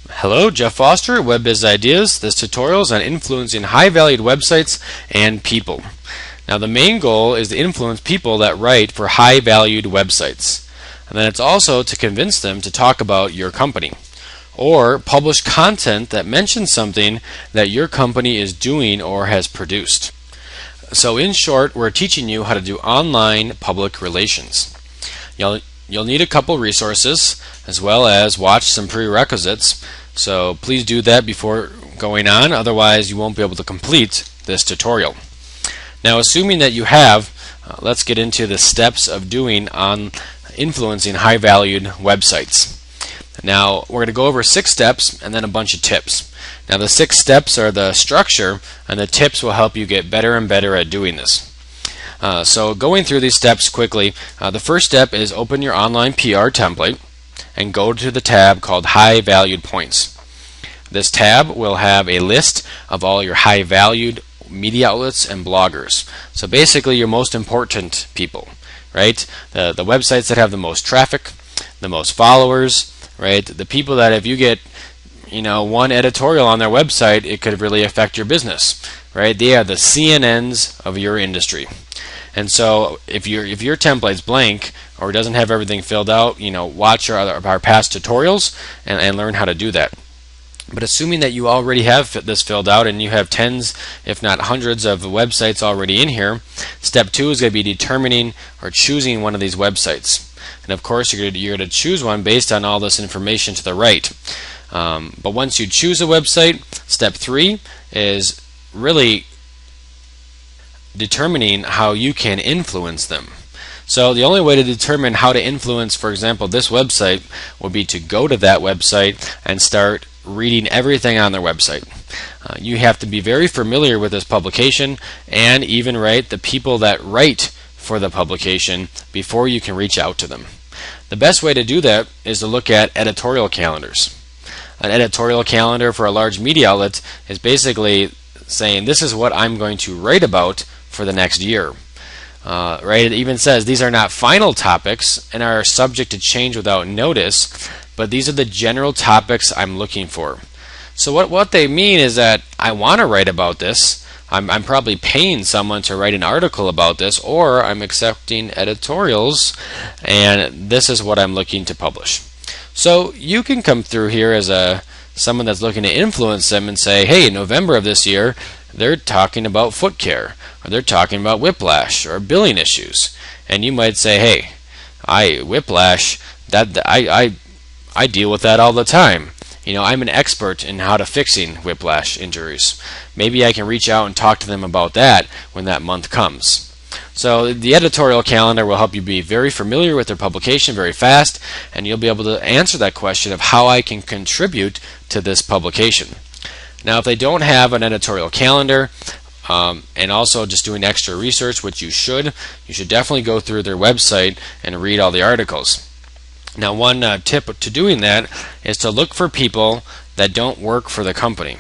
Hello, Jeff Foster, WebBiz Ideas. This tutorial is on influencing high-valued websites and people. Now, the main goal is to influence people that write for high-valued websites. And then it's also to convince them to talk about your company or publish content that mentions something that your company is doing or has produced. So in short, we're teaching you how to do online public relations. You'll need a couple resources as well as watch some prerequisites. So please do that before going on, otherwise you won't be able to complete this tutorial. Now, assuming that you have, let's get into the steps of doing on influencing high-valued websites. Now, we're going to go over 6 steps and then a bunch of tips. Now, the 6 steps are the structure, and the tips will help you get better and better at doing this. So going through these steps quickly, the first step is open your online PR template and go to the tab called High Valued Points. This tab will have a list of all your high valued media outlets and bloggers. So basically your most important people, right? The websites that have the most traffic, the most followers, right? The people that if you get one editorial on their website, it could really affect your business, right? They are the CNNs of your industry. And so if your template's blank or doesn't have everything filled out, watch our past tutorials and learn how to do that. But assuming that you already have this filled out and you have tens, if not hundreds of websites already in here, step 2 is going to be determining or choosing one of these websites. And of course you're going to choose one based on all this information to the right. But once you choose a website, step 3 is really determining how you can influence them. So the only way to determine how to influence, for example, this website would be to go to that website and start reading everything on their website. You have to be very familiar with this publication and even the people that write for the publication before you can reach out to them. The best way to do that is to look at editorial calendars. An editorial calendar for a large media outlet is basically saying this is what I'm going to write about for the next year. It even says these are not final topics and are subject to change without notice, but these are the general topics I'm looking for. So what they mean is that I want to write about this. I'm probably paying someone to write an article about this, or I'm accepting editorials, and this is what I'm looking to publish. So you can come through here as someone that's looking to influence them and say, hey, in November of this year, they're talking about foot care, or they're talking about whiplash or billing issues. And you might say, hey, whiplash, I deal with that all the time. I'm an expert in how to fixing whiplash injuries. Maybe I can reach out and talk to them about that when that month comes. So the editorial calendar will help you be very familiar with their publication very fast, and you'll be able to answer that question of how I can contribute to this publication. Now, if they don't have an editorial calendar, and also just doing extra research, which you should definitely go through their website and read all the articles. Now, one tip to doing that is to look for people that don't work for the company.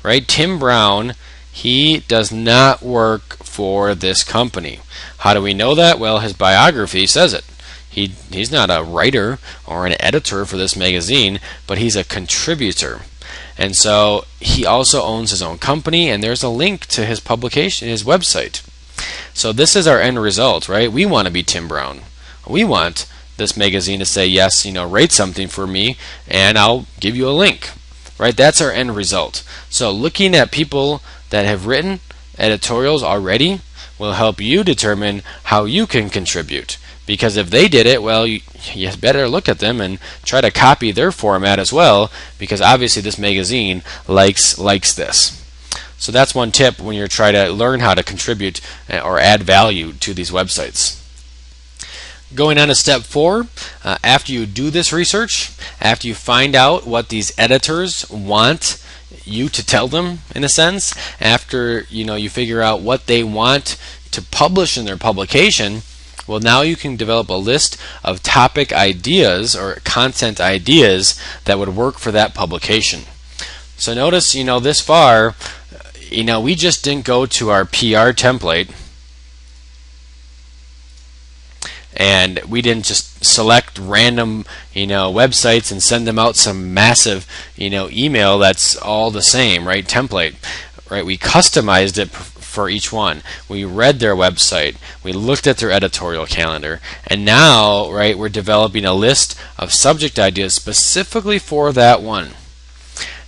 Right? Tim Brown, he does not work for this company. How do we know that? Well, his biography says it. He's not a writer or an editor for this magazine, but he's a contributor. And so he also owns his own company, and there's a link to his publication, his website. So this is our end result, right? We want to be Tim Brown. We want this magazine to say, yes, rate something for me, and I'll give you a link. Right? That's our end result. So looking at people that have written editorials already will help you determine how you can contribute. Because if they did it, well, you better look at them and try to copy their format as well, because obviously this magazine likes this. So that's one tip when you're trying to learn how to contribute or add value to these websites. Going on to step 4, after you do this research, after you find out what these editors want you to tell them, in a sense, after you figure out what they want to publish in their publication, well, now you can develop a list of topic ideas or content ideas that would work for that publication. So notice, this far, we just didn't go to our PR template and we didn't just select random websites and send them out some massive email that's all the same, right, template, right? We customized it for each one. We read their website, we looked at their editorial calendar, and now, right, we're developing a list of subject ideas specifically for that one.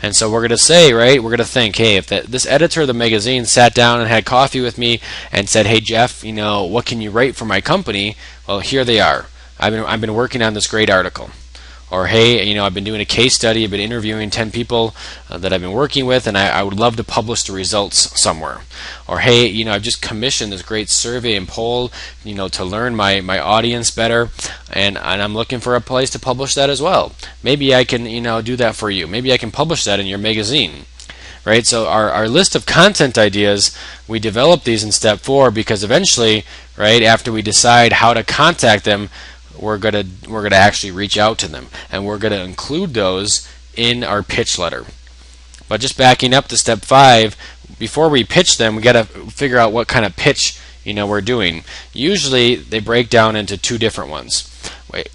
And so we're going to say, right, we're going to think, hey, if this editor of the magazine sat down and had coffee with me and said, hey, Jeff, what can you write for my company? Well, here they are. I've been working on this great article. Or, hey, I've been doing a case study, I've been interviewing 10 people that I've been working with, and I would love to publish the results somewhere. Or, hey, I've just commissioned this great survey and poll, to learn my audience better, and I'm looking for a place to publish that as well. Maybe I can, do that for you. Maybe I can publish that in your magazine. Right? So our list of content ideas, we develop these in step 4 because eventually, right, after we decide how to contact them, we're gonna actually reach out to them, and we're gonna include those in our pitch letter. But just backing up to step 5, before we pitch them, we gotta figure out what kind of pitch we're doing. Usually they break down into 2 different ones.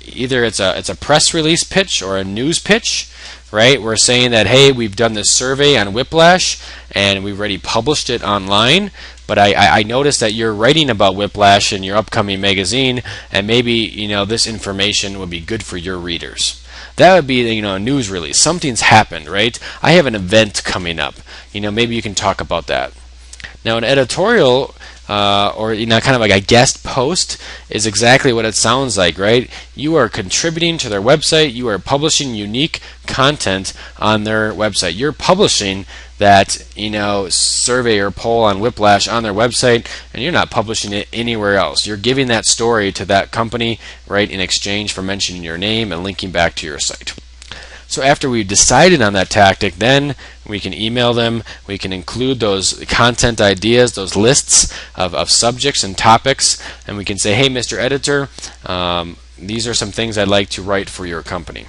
Either it's a press release pitch or a news pitch. Right? We're saying that, hey, we've done this survey on whiplash and we've already published it online, but I noticed that you're writing about whiplash in your upcoming magazine, and maybe this information would be good for your readers. That would be a news release. Something's happened, right? I have an event coming up. Maybe you can talk about that. Now, an editorial or kind of like a guest post is exactly what it sounds like, right? You are contributing to their website. You are publishing unique content on their website. You're publishing that survey or poll on whiplash on their website, and you're not publishing it anywhere else. You're giving that story to that company, right, in exchange for mentioning your name and linking back to your site. So after we've decided on that tactic, then we can email them, we can include those content ideas, those lists of subjects and topics, and we can say, hey, Mr. Editor, these are some things I'd like to write for your company.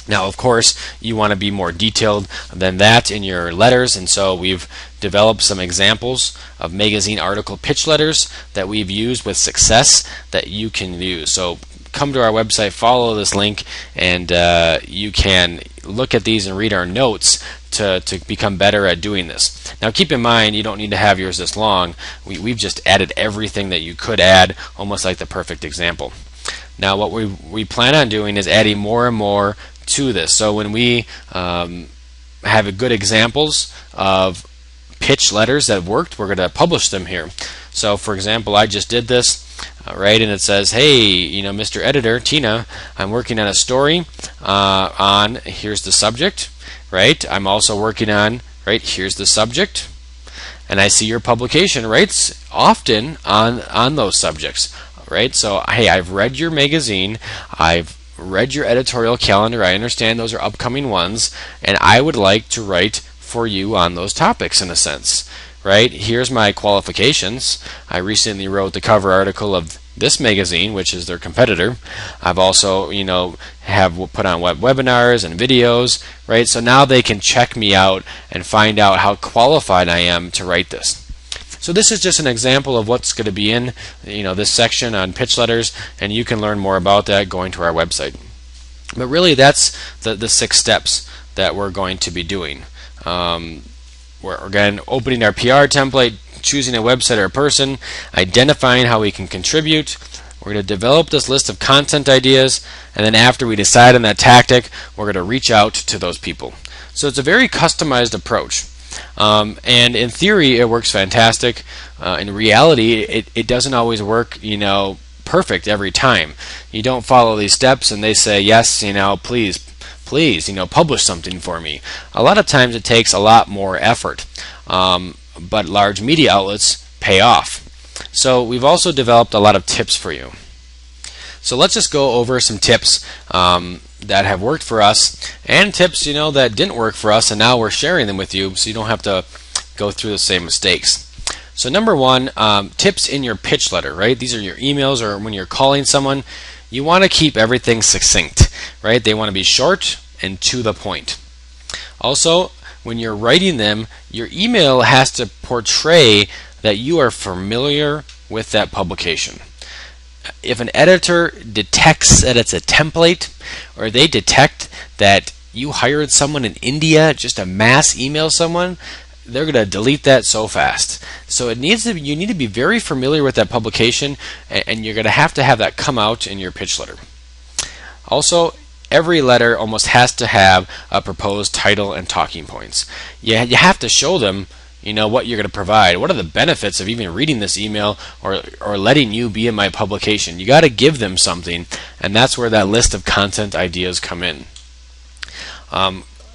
Now, of course, you want to be more detailed than that in your letters, and so we've developed some examples of magazine article pitch letters that we've used with success that you can use. So come to our website, follow this link, and you can look at these and read our notes to become better at doing this. Now keep in mind, you don't need to have yours this long. We've just added everything that you could add, almost like the perfect example. Now what we plan on doing is adding more and more to this. So when we have good examples of pitch letters that have worked, we're going to publish them here. So for example, I just did this, right, and it says, hey, Mr. Editor, Tina, I'm working on a story on, here's the subject, right? I'm also working on, right, here's the subject, and I see your publication writes often on those subjects, right? So, hey, I've read your magazine, I've read your editorial calendar, I understand those are upcoming ones, and I would like to write for you on those topics in a sense. Right? Here's my qualifications. I recently wrote the cover article of this magazine, which is their competitor. I've also, have put on webinars and videos, right? So now they can check me out and find out how qualified I am to write this. So this is just an example of what's going to be in, this section on pitch letters, and you can learn more about that going to our website. But really, that's the 6 steps that we're going to be doing. We're again opening our PR template, choosing a website or a person, identifying how we can contribute. We're going to develop this list of content ideas, and then after we decide on that tactic, we're going to reach out to those people. So it's a very customized approach. And in theory, it works fantastic. In reality, it doesn't always work, perfect every time. You don't follow these steps, and they say, yes, please, publish something for me. A lot of times it takes a lot more effort, but large media outlets pay off. So we've also developed a lot of tips for you. So let's just go over some tips that have worked for us, and tips that didn't work for us, and now we're sharing them with you so you don't have to go through the same mistakes. So number 1, tips in your pitch letter, right? These are your emails or when you're calling someone. You want to keep everything succinct, right? They want to be short and to the point. Also, when you're writing them, your email has to portray that you are familiar with that publication. if an editor detects that it's a template, or they detect that you hired someone in India just to mass email someone, they're going to delete that so fast. So you need to be very familiar with that publication, and you're going to have that come out in your pitch letter. Also, every letter almost has to have a proposed title and talking points. You have to show them, what you're going to provide. What are the benefits of even reading this email or letting you be in my publication? You got to give them something, and that's where that list of content ideas come in.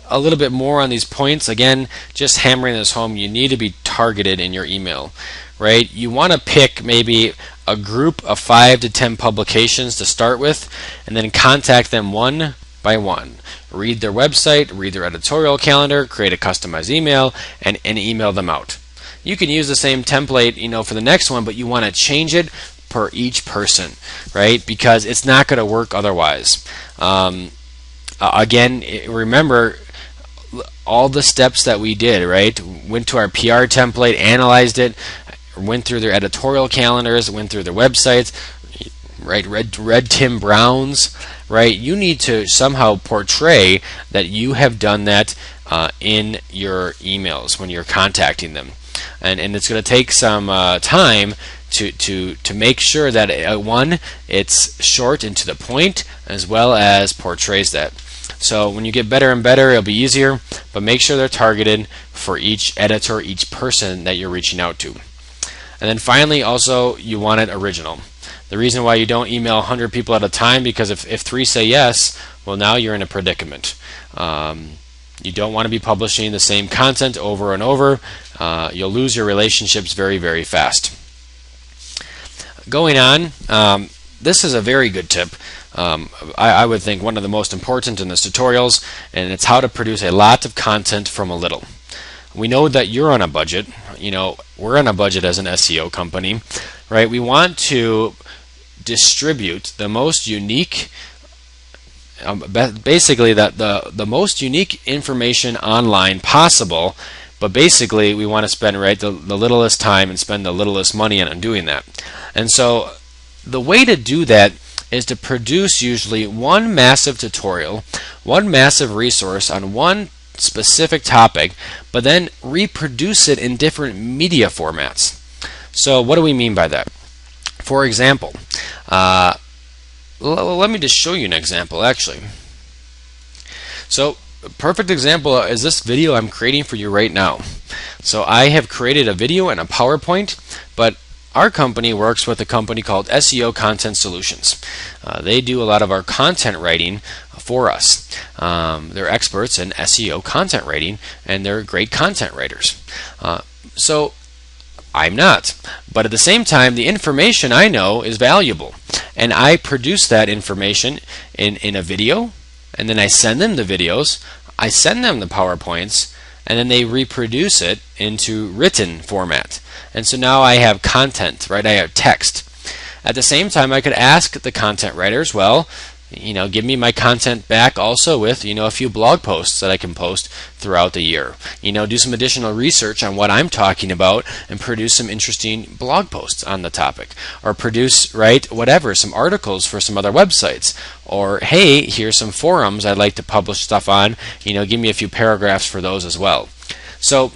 A little bit more on these points. Again, just hammering this home, you need to be targeted in your email, right? You want to pick maybe a group of 5 to 10 publications to start with, and then contact them one by one. Read their website, read their editorial calendar, create a customized email, and email them out. You can use the same template, for the next one, but you want to change it per each person, right? Because it's not going to work otherwise. Again, remember all the steps that we did, right? Went to our PR template, analyzed it, went through their editorial calendars, went through their websites, right? Read Tim Brown's, right? You need to somehow portray that you have done that in your emails when you're contacting them, and it's going to take some time to make sure that one, it's short and to the point, as well as portrays that. So when you get better and better, it'll be easier, but make sure they're targeted for each editor, each person that you're reaching out to. And then finally, also, you want it original. The reason why you don't email 100 people at a time, because if 3 say yes, well, now you're in a predicament. You don't want to be publishing the same content over and over. You'll lose your relationships very, very fast. Going on, this is a very good tip. I would think one of the most important in this tutorials, and it's how to produce a lot of content from a little. We know that you're on a budget. We're on a budget as an SEO company, right? We want to distribute the most unique, basically the most unique information online possible, but basically we want to spend the littlest time and spend the littlest money on doing that. And so the way to do that is to produce usually one massive tutorial, one massive resource on one specific topic, but then reproduce it in different media formats. So what do we mean by that? For example, let me just show you an example actually. So a perfect example is this video I'm creating for you right now. So I have created a video and a PowerPoint, but our company works with a company called SEO Content Solutions. They do a lot of our content writing for us. They're experts in SEO content writing, and they're great content writers. So I'm not. But at the same time, the information I know is valuable. And I produce that information in a video, and then I send them the videos, I send them the PowerPoints, and then they reproduce it into written format. And so now I have content, right? I have text. At the same time, I could ask the content writers, well, give me my content back also with, a few blog posts that I can post throughout the year. Do some additional research on what I'm talking about and produce some interesting blog posts on the topic. Or produce, some articles for some other websites. Or, hey, here's some forums I'd like to publish stuff on. Give me a few paragraphs for those as well. So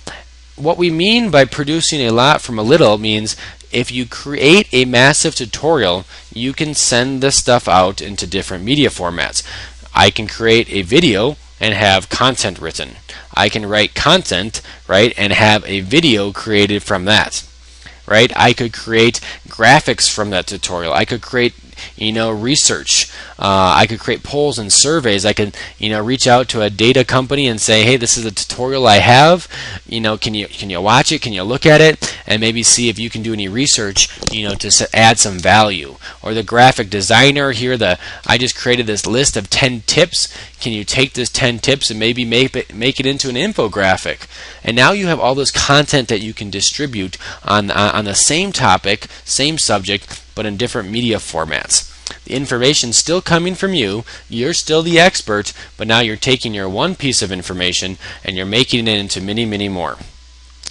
what we mean by producing a lot from a little means if you create a massive tutorial, you can send this stuff out into different media formats. I can create a video and have content written. I can write content, and have a video created from that. I could create graphics from that tutorial. I could create research. I could create polls and surveys. I could reach out to a data company and say, hey, this is a tutorial I have. Can you watch it? Can you look at it and maybe see if you can do any research to add some value? Or the graphic designer here, I just created this list of 10 tips. Can you take this 10 tips and maybe make it into an infographic? And now you have all this content that you can distribute on the same topic, same subject, but in different media formats. The information's still coming from you. You're still the expert, but now you're taking your one piece of information and you're making it into many, many more.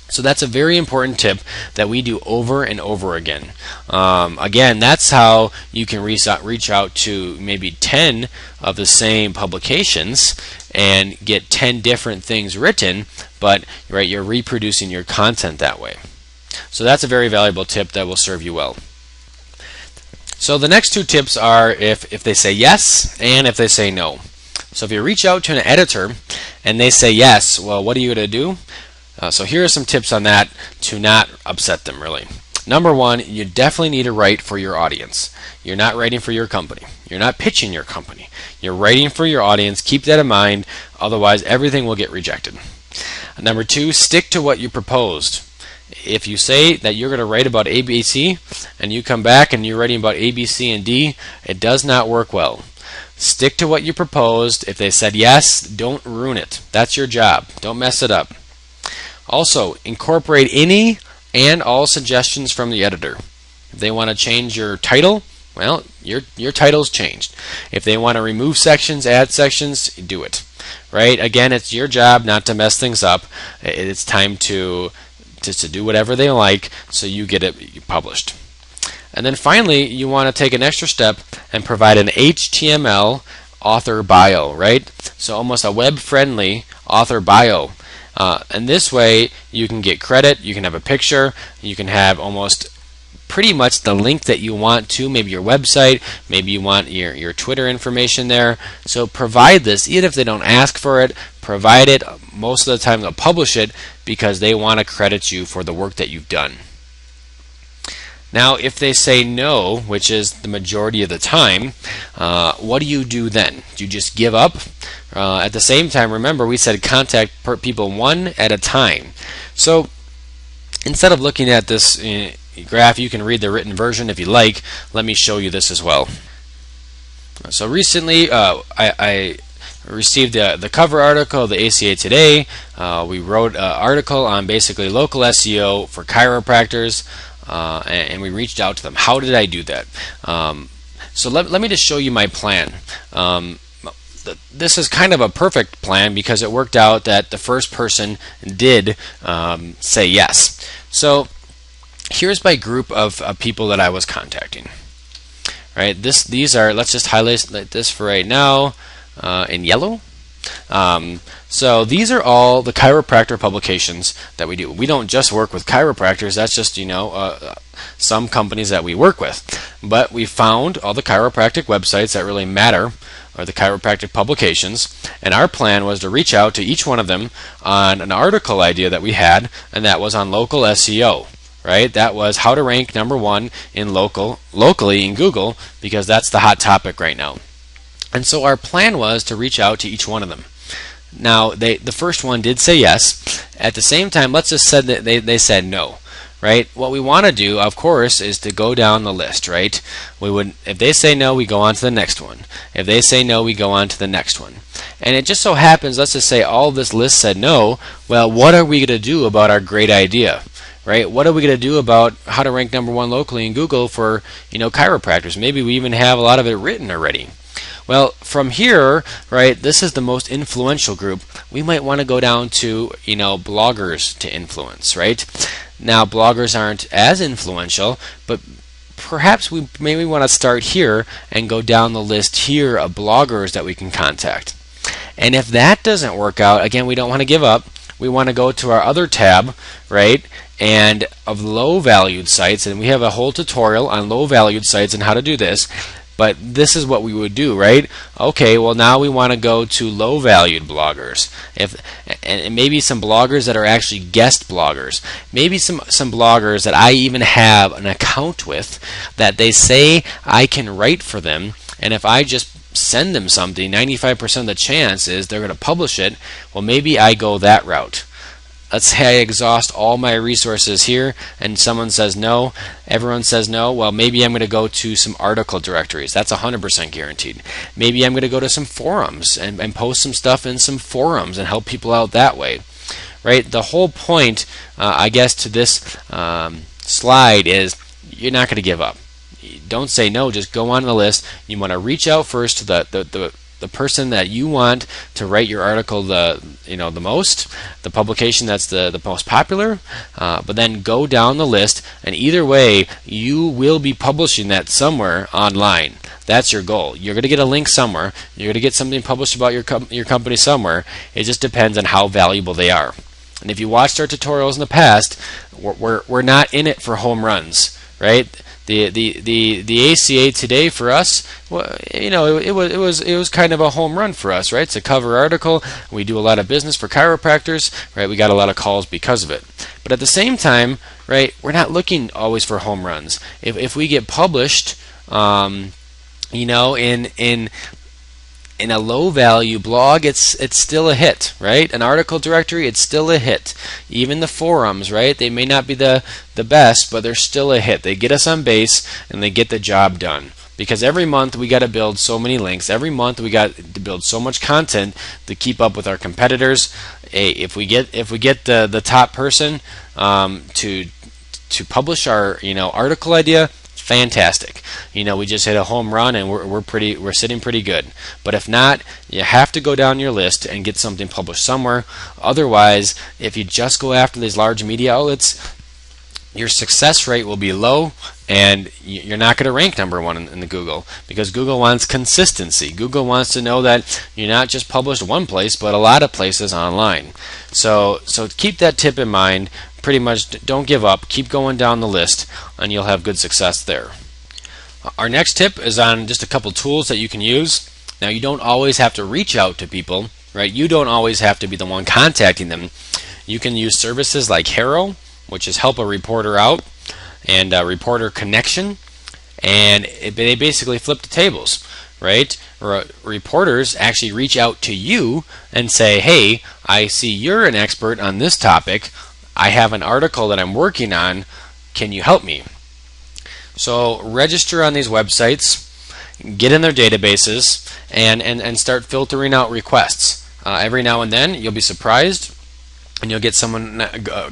So that's a very important tip that we do over and over again. Again, that's how you can reach out to maybe 10 of the same publications and get 10 different things written, but you're reproducing your content that way. So that's a very valuable tip that will serve you well. So the next two tips are if they say yes and if they say no. So if you reach out to an editor and they say yes, well, what are you going to do? So here are some tips on that to not upset them, really. Number one, you definitely need to write for your audience. You're not writing for your company. You're not pitching your company. You're writing for your audience. Keep that in mind, otherwise everything will get rejected. Number two, stick to what you proposed. If you say that you're going to write about ABC and you come back and you're writing about A, B, C, and D, it does not work well. Stick to what you proposed. If they said yes, don't ruin it. That's your job. Don't mess it up. Also, incorporate any and all suggestions from the editor. If they want to change your title, well, your title's changed. If they want to remove sections, add sections, do it. Right? Again, it's your job not to mess things up. It's time to do whatever they like so you get it published. And then finally, you want to take an extra step and provide an HTML author bio, right? So almost a web-friendly author bio. And this way, you can get credit, you can have a picture, you can have almost pretty much the link that you want to, maybe your website, maybe you want your Twitter information there. So provide this, even if they don't ask for it, provide it. Most of the time they'll publish it because they want to credit you for the work that you've done. Now, if they say no, which is the majority of the time, what do you do then? Do you just give up? At the same time, remember we said contact people one at a time. So instead of looking at this graph, you can read the written version if you like. Let me show you this as well. So recently, I received the cover article of the ACA Today. We wrote an article on basically local SEO for chiropractors. And we reached out to them. How did I do that? So let me just show you my plan. This is kind of a perfect plan because it worked out that the first person did say yes. So here's my group of people that I was contacting. Right? These are, let's just highlight this for right now in yellow. So these are all the chiropractor publications that we do. We don't just work with chiropractors. That's just, some companies that we work with. But we found all the chiropractic websites that really matter, or the chiropractic publications, and our plan was to reach out to each one of them on an article idea that we had, and that was on local SEO. Right? That was how to rank #1 in locally in Google, because that's the hot topic right now. And so our plan was to reach out to each one of them. Now, the first one did say yes. At the same time, let's just say that they said no. Right? What we want to do, of course, is to go down the list. Right? If they say no, we go on to the next one. If they say no, we go on to the next one. And it just so happens, let's just say all this list said no. Well, what are we going to do about our great idea? Right? What are we going to do about how to rank #1 locally in Google for chiropractors? Maybe we even have a lot of it written already. Well, from here, right, this is the most influential group. We might want to go down to, bloggers to influence, right? Now, bloggers aren't as influential, but perhaps we maybe want to start here and go down the list here of bloggers that we can contact. And if that doesn't work out, again, we don't want to give up. We want to go to our other tab, right, and of low-valued sites, and we have a whole tutorial on low-valued sites and how to do this. But this is what we would do, right? Okay, well now we want to go to low-valued bloggers, and maybe some bloggers that are actually guest bloggers. Maybe some bloggers that I even have an account with that they say I can write for them, and if I just send them something, 95% of the chance is they're going to publish it. Well, maybe I go that route. Let's say I exhaust all my resources here and someone says no, everyone says no. Well, maybe I'm going to go to some article directories. That's 100% guaranteed. Maybe I'm going to go to some forums and post some stuff in some forums and help people out that way. Right? The whole point, I guess, to this slide is you're not going to give up. Don't say no, just go on the list. You want to reach out first to the the person that you want to write your article the most, the publication that's the most popular, but then go down the list, and either way you will be publishing that somewhere online. That's your goal. You're going to get a link somewhere. You're going to get something published about your company somewhere. It just depends on how valuable they are. And if you watched our tutorials in the past, we're not in it for home runs, right? The ACA today for us, well, it was kind of a home run for us, right? It's a cover article. We do a lot of business for chiropractors, right? We got a lot of calls because of it. But at the same time, right, we're not looking always for home runs. If we get published, in a low value blog, it's still a hit, right? An article directory, it's still a hit. Even the forums, right? They may not be the best, but they're still a hit. They get us on base and they get the job done. Because every month we got to build so many links. Every month we got to build so much content to keep up with our competitors. If we get the top person to publish our article idea, fantastic. We just hit a home run and we're sitting pretty good. But if not, you have to go down your list and get something published somewhere. Otherwise, if you just go after these large media outlets, your success rate will be low and you're not going to rank #1 in the Google, because Google wants consistency. Google wants to know that you're not just published one place but a lot of places online. So keep that tip in mind. Pretty much don't give up. Keep going down the list and you'll have good success there. Our next tip is on just a couple tools that you can use. Now, you don't always have to reach out to people, right? You don't always have to be the one contacting them. You can use services like HARO, which is Help a Reporter Out, and Reporter Connection, and they basically flip the tables, right? Reporters actually reach out to you and say, hey, I see you're an expert on this topic. I have an article that I'm working on. Can you help me? So register on these websites, get in their databases, and start filtering out requests. Every now and then you'll be surprised and you'll get someone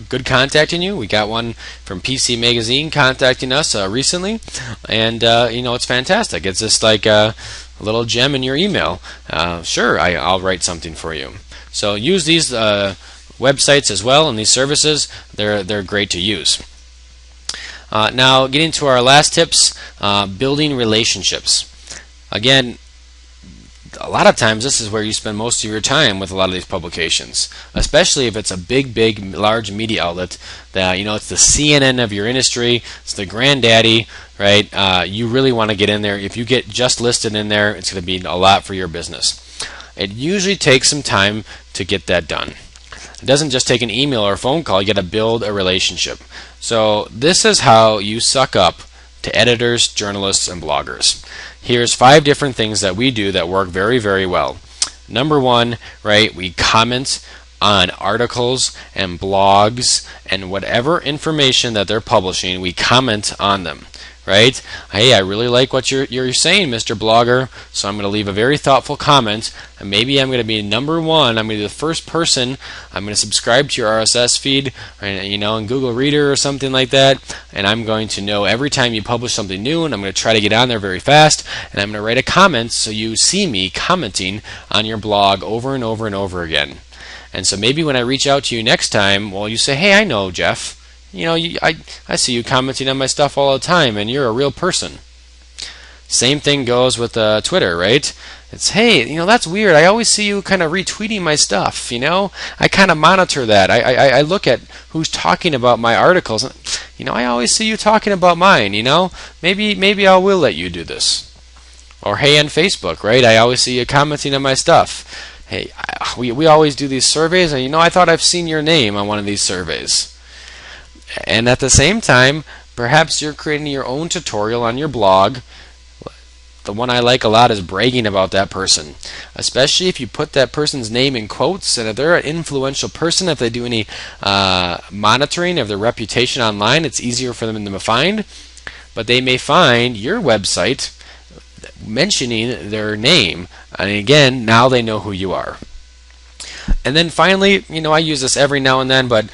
good contacting you. We got one from PC Magazine contacting us recently, and it's fantastic. It's just like a little gem in your email. Sure, I'll write something for you. So use these websites as well, and these services, they're great to use. Now, getting to our last tips, building relationships. Again, a lot of times this is where you spend most of your time with a lot of these publications, especially if it's a big, large media outlet that it's the CNN of your industry, it's the granddaddy, right? You really want to get in there. If you get just listed in there, it's going to be a lot for your business. It usually takes some time to get that done. It doesn't just take an email or a phone call. You got to build a relationship. So this is how you suck up to editors, journalists, and bloggers. Here's 5 different things that we do that work very, very well. #1, right, we comment on articles and blogs and whatever information that they're publishing, we comment on them. Right? Hey, I really like what you're saying, Mr. Blogger, so I'm going to leave a very thoughtful comment, and maybe I'm going to be #1. I'm going to be the first person. I'm going to subscribe to your RSS feed, in Google Reader or something like that, and I'm going to know every time you publish something new, and I'm going to try to get on there very fast, and I'm going to write a comment so you see me commenting on your blog over and over and over again. And so maybe when I reach out to you next time, well, you say, hey, I know Jeff. I see you commenting on my stuff all the time, and you're a real person. Same thing goes with Twitter, right? It's, hey, that's weird. I always see you kind of retweeting my stuff, I kind of monitor that. I look at who's talking about my articles. I always see you talking about mine, Maybe I will let you do this. Or, hey, on Facebook, right? I always see you commenting on my stuff. Hey, we always do these surveys, and I thought I've seen your name on one of these surveys. And at the same time, perhaps you're creating your own tutorial on your blog. The one I like a lot is bragging about that person, especially if you put that person's name in quotes, and if they're an influential person, if they do any monitoring of their reputation online, it's easier for them to find. But they may find your website mentioning their name, and again, now they know who you are. And then finally, I use this every now and then, but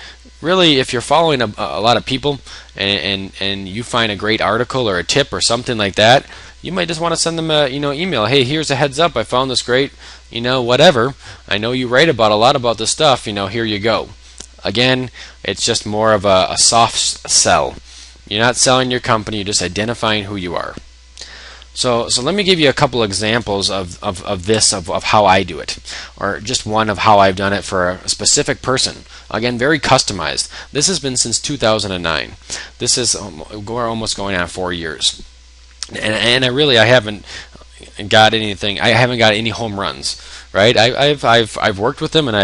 really, if you're following a lot of people and you find a great article or a tip or something like that, you might just want to send them a email. Hey, here's a heads up. I found this great whatever. I know you write about a lot about this stuff. Here you go. Again, it's just more of a soft sell. You're not selling your company. You're just identifying who you are. So let me give you a couple examples of how I do it, or just one of how I've done it for a specific person. Again, very customized. This has been since 2009. This is almost going on 4 years, and I haven't got anything. I haven't got any home runs, right? I've worked with them, and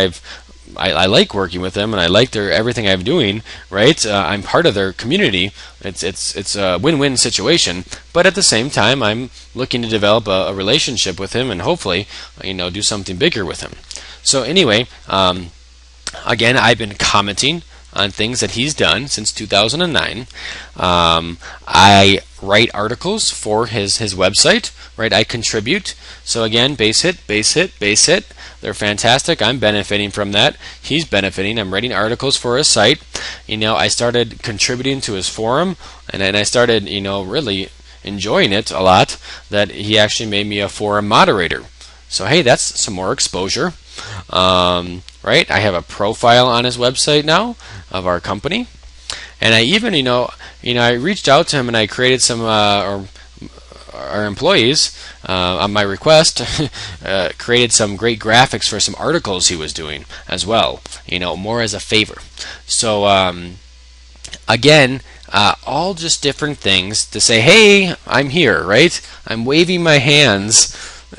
I like working with them, and I like everything I'm doing. Right, I'm part of their community. It's a win-win situation. But at the same time, I'm looking to develop a relationship with him, and hopefully, do something bigger with him. So anyway, again, I've been commenting on things that he's done since 2009. I write articles for his website. Right, I contribute. So again, base hit, base hit, base hit. They're fantastic. I'm benefiting from that. He's benefiting. I'm writing articles for his site. I started contributing to his forum, and then I started, really enjoying it a lot, that he actually made me a forum moderator. So hey, that's some more exposure. Right? I have a profile on his website now of our company, and I even, I reached out to him and I created some, our employees, on my request, created some great graphics for some articles he was doing as well, more as a favor. So again, all just different things to say, hey, I'm here, right? I'm waving my hands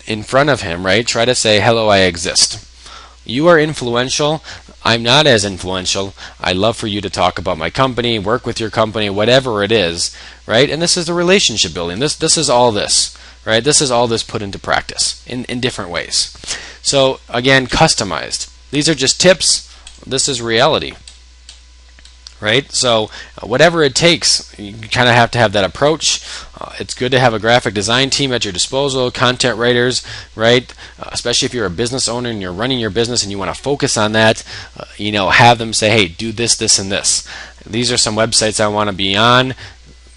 in front of him, right? Try to say, hello, I exist. You are influential. I'm not as influential. I'd love for you to talk about my company, work with your company, whatever it is, right? And this is the relationship building. This is all this, right? This is all this put into practice in different ways. So again, customized. These are just tips. This is reality, right? So whatever it takes, you kind of have to have that approach. It's good to have a graphic design team at your disposal, content writers, right? Especially if you're a business owner and you're running your business and you want to focus on that, have them say, hey, do this, this, and this. These are some websites I want to be on.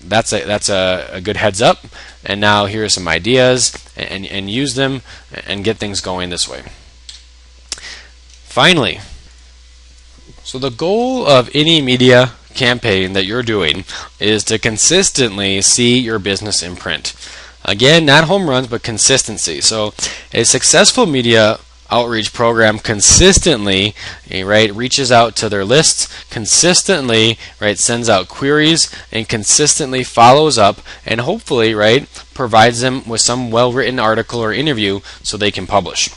That's a good heads up. And now here are some ideas, and use them and get things going this way. Finally, so the goal of any media campaign that you're doing is to consistently see your business in print. Again, not home runs, but consistency. So a successful media outreach program consistently, right, reaches out to their lists, consistently, right, sends out queries, and consistently follows up, and hopefully, right, provides them with some well-written article or interview so they can publish.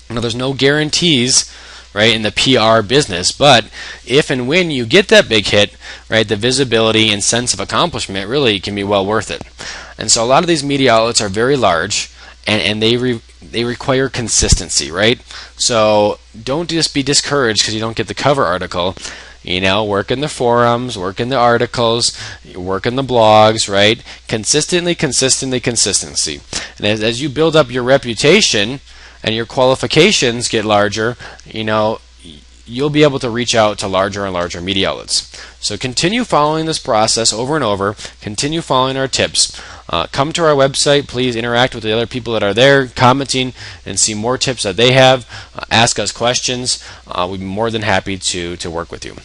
Now, there's no guarantees, right, in the PR business, but if and when you get that big hit, right, the visibility and sense of accomplishment really can be well worth it. And so a lot of these media outlets are very large, and they require consistency, right? So don't just be discouraged because you don't get the cover article. Work in the forums, work in the articles, work in the blogs, right? Consistency. And as you build up your reputation and your qualifications get larger, you'll be able to reach out to larger and larger media outlets. So continue following this process over and over. Continue following our tips. Come to our website. Please interact with the other people that are there, commenting, and see more tips that they have. Ask us questions. We'd be more than happy to work with you.